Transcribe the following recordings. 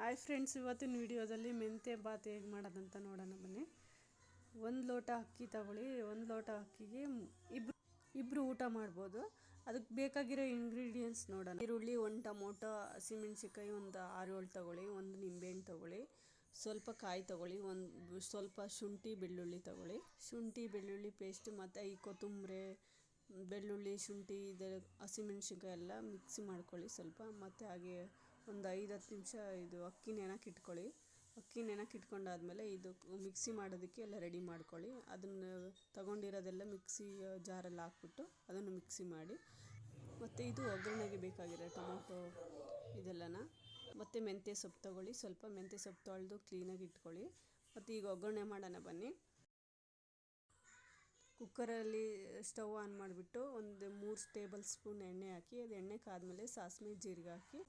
Hi friends, ಇವತ್ತಿನ ವಿಡಿಯೋದಲ್ಲಿ ಮೆಂತ್ಯ ಬಾತ್ ಹೇಗೆ ಮಾಡೋದಂತ ನೋಡೋಣ ಬನ್ನಿ. 1 ಲೋಟ ಅಕ್ಕಿ ತಗೊಳ್ಳಿ. 1 ಲೋಟ ಅಕ್ಕಿಗೆ ಇಬ್ಬರು ಊಟ ಮಾಡ್ಬೋದು. ಅದಕ್ಕೆ ಬೇಕಾಗಿರೋ ಇಂಗ್ರೀಡಿಯೆಂಟ್ಸ್ ನೋಡೋಣ. ಈರುಳ್ಳಿ, 1 ಟೊಮೊಟೊ, ಹಸಿಮೆಣ್ಸಿಕಾಯಿ ಒಂದು 6-7 ತಗೊಳ್ಳಿ, 1 ನಿಂಬೆಹಣ್ಣು ತಗೊಳ್ಳಿ, ಸ್ವಲ್ಪ ಕಾಯಿ ತಗೊಳ್ಳಿ, ಸ್ವಲ್ಪ ಶುಂಠಿ ಬೆಳ್ಳುಳ್ಳಿ ತಗೊಳ್ಳಿ, ಶುಂಠಿ ಬೆಳ್ಳುಳ್ಳಿ ಪೇಸ್ಟ್, ಮತ್ತು ಈ ಕೊತ್ತಂಬರಿ, ಬೆಳ್ಳುಳ್ಳಿ, ಶುಂಠಿ, ಹಸಿಮೆಣ್ಸಿಕಾಯಿ ಎಲ್ಲ ಮಿಕ್ಸಿ ಮಾಡ್ಕೊಳ್ಳಿ ಸ್ವಲ್ಪ. ಮತ್ತು ಹಾಗೆ ಒಂದು 5-10 ನಿಮಿಷ ಇದು ಅಕ್ಕಿ ನೆನಕ್ಕೆ ಇಟ್ಕೊಳ್ಳಿ. ಅಕ್ಕಿ ನೆನಕ್ಕೆ ಇಟ್ಕೊಂಡಾದ್ಮೇಲೆ ಇದು ಮಿಕ್ಸಿ ಮಾಡೋದಕ್ಕೆ ಎಲ್ಲ ರೆಡಿ ಮಾಡ್ಕೊಳ್ಳಿ. ಅದನ್ನು ತಗೊಂಡಿರೋದೆಲ್ಲ ಮಿಕ್ಸಿ ಜಾರಲ್ಲಿ ಹಾಕ್ಬಿಟ್ಟು ಅದನ್ನು ಮಿಕ್ಸಿ ಮಾಡಿ. ಮತ್ತು ಇದು ಒಗ್ಗರಣೆಗೆ ಬೇಕಾಗಿರೋ ಟೊಮೊಟೊ ಇದೆಲ್ಲನ, ಮತ್ತು ಮೆಂತ್ಯ ಸೊಪ್ಪು ತಗೊಳ್ಳಿ. ಸ್ವಲ್ಪ ಮೆಂತ್ಯ ಸೊಪ್ಪು ತೊಳೆದು ಕ್ಲೀನಾಗಿ ಇಟ್ಕೊಳ್ಳಿ. ಮತ್ತು ಈಗ ಒಗ್ಗರಣೆ ಮಾಡೋಣ ಬನ್ನಿ. ಕುಕ್ಕರಲ್ಲಿ ಸ್ಟವ್ ಆನ್ ಮಾಡಿಬಿಟ್ಟು ಒಂದು 3 ಟೇಬಲ್ ಸ್ಪೂನ್ ಎಣ್ಣೆ ಹಾಕಿ, ಅದು ಎಣ್ಣೆ ಕಾದ್ಮೇಲೆ ಸಾಸಿವೆ ಜೀರಿಗೆ ಹಾಕಿ,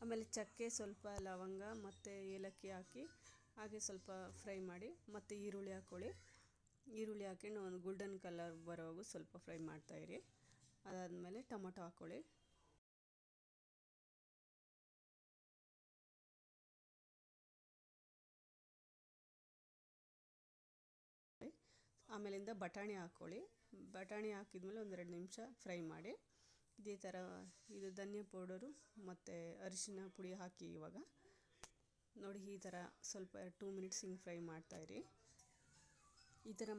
ಆಮೇಲೆ ಚಕ್ಕೆ, ಸ್ವಲ್ಪ ಲವಂಗ ಮತ್ತು ಏಲಕ್ಕಿ ಹಾಕಿ ಹಾಗೆ ಸ್ವಲ್ಪ ಫ್ರೈ ಮಾಡಿ. ಮತ್ತು ಈರುಳ್ಳಿ ಹಾಕ್ಕೊಳ್ಳಿ. ಈರುಳ್ಳಿ ಹಾಕೊಂಡು ಒಂದು ಗೋಲ್ಡನ್ ಕಲರ್ ಬರೋವರೆಗೂ ಸ್ವಲ್ಪ ಫ್ರೈ ಮಾಡ್ತಾಯಿರಿ. ಅದಾದಮೇಲೆ ಟೊಮೊಟೊ ಹಾಕ್ಕೊಳ್ಳಿ. ಆಮೇಲಿಂದ ಬಟಾಣಿ ಹಾಕ್ಕೊಳ್ಳಿ. ಬಟಾಣಿ ಹಾಕಿದ್ಮೇಲೆ ಒಂದು 2 ನಿಮಿಷ ಫ್ರೈ ಮಾಡಿ. ಇದೇ ಥರ ಇದು ಧನಿಯಾ ಪೌಡರು ಮತ್ತು ಅರಿಶಿನ ಪುಡಿ ಹಾಕಿ ಇವಾಗ ನೋಡಿ ಈ ಥರ ಸ್ವಲ್ಪ 2 ಮಿನಿಟ್ಸ್ ಹಿಂಗೆ ಫ್ರೈ ಮಾಡ್ತಾಯಿರಿ ಈ ಥರ.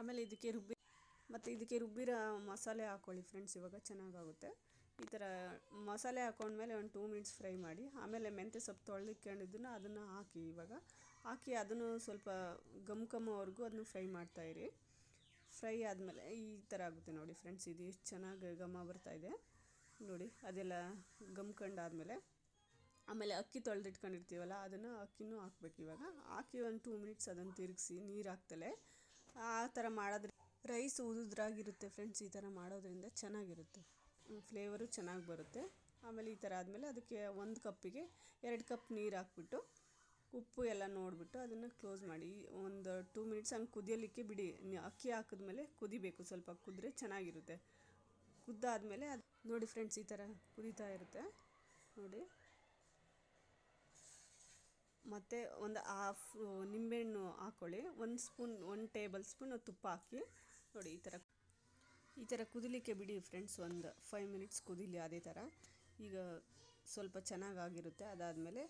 ಆಮೇಲೆ ಇದಕ್ಕೆ ರುಬ್ಬಿರೋ ಮಸಾಲೆ ಹಾಕ್ಕೊಳ್ಳಿ ಫ್ರೆಂಡ್ಸ್. ಇವಾಗ ಚೆನ್ನಾಗಾಗುತ್ತೆ. ಈ ಥರ ಮಸಾಲೆ ಹಾಕ್ಕೊಂಡ್ಮೇಲೆ ಒಂದು 2 ಮಿನಿಟ್ಸ್ ಫ್ರೈ ಮಾಡಿ. ಆಮೇಲೆ ಮೆಂತ್ಯ ಸೊಪ್ಪು ತೊಳೆದಿಟ್ಕೊಂಡಿದ್ದನ್ನು ಅದನ್ನು ಹಾಕಿ. ಇವಾಗ ಹಾಕಿ ಅದನ್ನು ಸ್ವಲ್ಪ ಘಮ್ಕಮ್ಮೋವರೆಗೂ ಅದನ್ನು ಫ್ರೈ ಮಾಡ್ತಾಯಿರಿ. ಫ್ರೈ ಆದಮೇಲೆ ಈ ಥರ ಆಗುತ್ತೆ ನೋಡಿ ಫ್ರೆಂಡ್ಸ್. ಇದು ಎಷ್ಟು ಚೆನ್ನಾಗಿ ಘಮ ಬರ್ತಾಯಿದೆ ನೋಡಿ. ಅದೆಲ್ಲ ಘಮ್ಕೊಂಡಾದ್ಮೇಲೆ ಆಮೇಲೆ ಅಕ್ಕಿ ತೊಳೆದಿಟ್ಕೊಂಡಿರ್ತೀವಲ್ಲ ಅದನ್ನು ಅಕ್ಕಿನೂ ಹಾಕ್ಬೇಕು. ಇವಾಗ ಹಾಕಿ ಒಂದು 2 ಮಿನಿಟ್ಸ್ ಅದನ್ನು ತಿರುಗಿಸಿ, ನೀರು ಹಾಕ್ತಲೇ ಆ ಥರ ಮಾಡಿದ್ರೆ ರೈಸ್ ಉದುದ್ರಾಗಿರುತ್ತೆ ಫ್ರೆಂಡ್ಸ್. ಈ ಥರ ಮಾಡೋದ್ರಿಂದ ಚೆನ್ನಾಗಿರುತ್ತೆ, ಫ್ಲೇವರು ಚೆನ್ನಾಗಿ ಬರುತ್ತೆ. ಆಮೇಲೆ ಈ ಥರ ಆದಮೇಲೆ ಅದಕ್ಕೆ 1 ಕಪ್ಪಿಗೆ 2 ಕಪ್ ನೀರು ಹಾಕ್ಬಿಟ್ಟು ಉಪ್ಪು ಎಲ್ಲ ನೋಡಿಬಿಟ್ಟು ಅದನ್ನು ಕ್ಲೋಸ್ ಮಾಡಿ. ಒಂದು 2 ಮಿನಿಟ್ಸ್ ಹಂಗೆ ಕುದಿಯಲಿಕ್ಕೆ ಬಿಡಿ. ಅಕ್ಕಿ ಹಾಕಿದ್ಮೇಲೆ ಕುದಿಬೇಕು, ಸ್ವಲ್ಪ ಕುದ್ರೆ ಚೆನ್ನಾಗಿರುತ್ತೆ. ಕುದ್ದಾದಮೇಲೆ ಅದು ನೋಡಿ ಫ್ರೆಂಡ್ಸ್ ಈ ಥರ ಕುದೀತಾ ಇರುತ್ತೆ ನೋಡಿ. ಮತ್ತು ಒಂದು ಹಾಫ್ ನಿಂಬೆಹಣ್ಣು ಹಾಕ್ಕೊಳ್ಳಿ. 1 ಟೇಬಲ್ ಸ್ಪೂನ್ ತುಪ್ಪ ಹಾಕಿ ನೋಡಿ. ಈ ಥರ ಕುದಿಲಿಕ್ಕೆ ಬಿಡಿ ಫ್ರೆಂಡ್ಸ್. ಒಂದು 5 ಮಿನಿಟ್ಸ್ ಕುದೀಲಿ ಅದೇ ಥರ. ಈಗ ಸ್ವಲ್ಪ ಚೆನ್ನಾಗಾಗಿರುತ್ತೆ. ಅದಾದಮೇಲೆ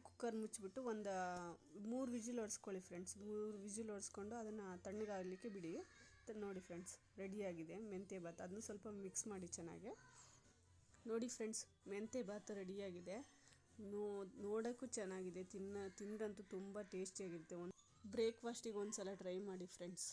ಕುಕ್ಕರ್ ಮುಚ್ಚಿಬಿಟ್ಟು ಒಂದು 3 ವಿಜಿಲ್ ಹೊಡ್ಸ್ಕೊಳ್ಳಿ ಫ್ರೆಂಡ್ಸ್. 3 ವಿಜಿಲ್ ಹೊಡ್ಸ್ಕೊಂಡು ಅದನ್ನು ತಣ್ಣಗಾಗಲಿಕ್ಕೆ ಬಿಡಿ. ನೋಡಿ ಫ್ರೆಂಡ್ಸ್, ರೆಡಿಯಾಗಿದೆ ಮೆಂತ್ಯ ಬಾತ್. ಅದನ್ನು ಸ್ವಲ್ಪ ಮಿಕ್ಸ್ ಮಾಡಿ ಚೆನ್ನಾಗಿ. ನೋಡಿ ಫ್ರೆಂಡ್ಸ್, ಮೆಂತ್ಯ ಬಾತ್ ರೆಡಿಯಾಗಿದೆ. ನೋಡೋಕ್ಕೂ ಚೆನ್ನಾಗಿದೆ. ತಿಂದ್ರಂತೂ ತುಂಬ ಟೇಸ್ಟಿಯಾಗಿರುತ್ತೆ. ಬ್ರೇಕ್ಫಾಸ್ಟಿಗೆ ಒಂದು ಸಲ ಟ್ರೈ ಮಾಡಿ ಫ್ರೆಂಡ್ಸ್.